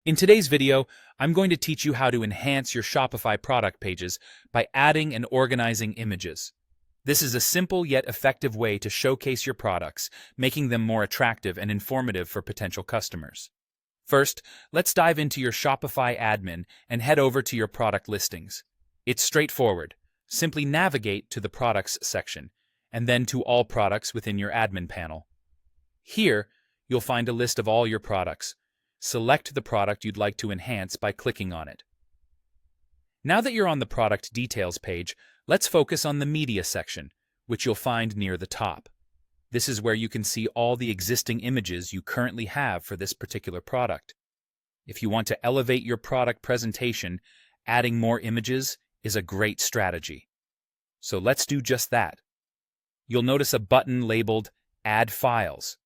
In today's video, I'm going to teach you how to enhance your Shopify product pages by adding and organizing images. This is a simple yet effective way to showcase your products, making them more attractive and informative for potential customers. First, let's dive into your Shopify admin and head over to your product listings. It's straightforward. Simply navigate to the Products section, and then to All Products within your admin panel. Here, you'll find a list of all your products. Select the product you'd like to enhance by clicking on it. Now that you're on the product details page, let's focus on the media section, which you'll find near the top. This is where you can see all the existing images you currently have for this particular product. If you want to elevate your product presentation, adding more images is a great strategy. So let's do just that. You'll notice a button labeled Add Files.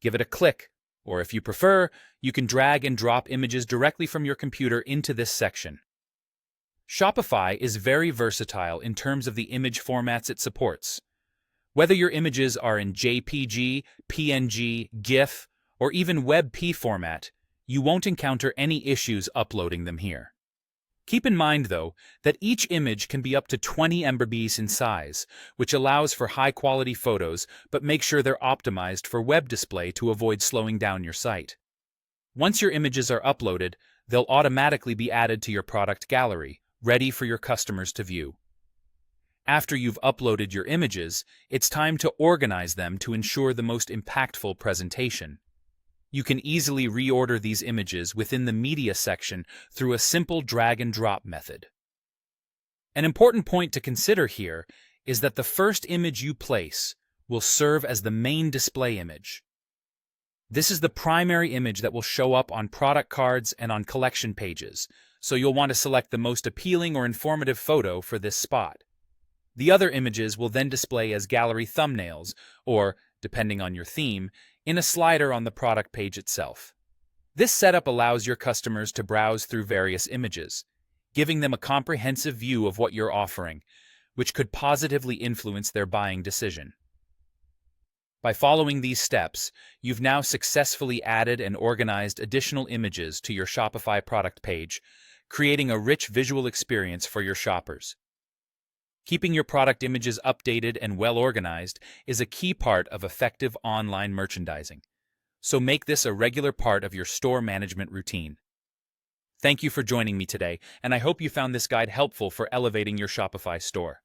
Give it a click, or if you prefer, you can drag and drop images directly from your computer into this section. Shopify is very versatile in terms of the image formats it supports. Whether your images are in JPG, PNG, GIF, or even WebP format, you won't encounter any issues uploading them here. Keep in mind, though, that each image can be up to 20 MB in size, which allows for high-quality photos, but make sure they're optimized for web display to avoid slowing down your site. Once your images are uploaded, they'll automatically be added to your product gallery, ready for your customers to view. After you've uploaded your images, it's time to organize them to ensure the most impactful presentation. You can easily reorder these images within the media section through a simple drag-and-drop method. An important point to consider here is that the first image you place will serve as the main display image. This is the primary image that will show up on product cards and on collection pages, so you'll want to select the most appealing or informative photo for this spot. The other images will then display as gallery thumbnails, or, depending on your theme, in a slider on the product page itself. This setup allows your customers to browse through various images, giving them a comprehensive view of what you're offering, which could positively influence their buying decision. By following these steps, you've now successfully added and organized additional images to your Shopify product page, creating a rich visual experience for your shoppers. Keeping your product images updated and well-organized is a key part of effective online merchandising, so make this a regular part of your store management routine. Thank you for joining me today, and I hope you found this guide helpful for elevating your Shopify store.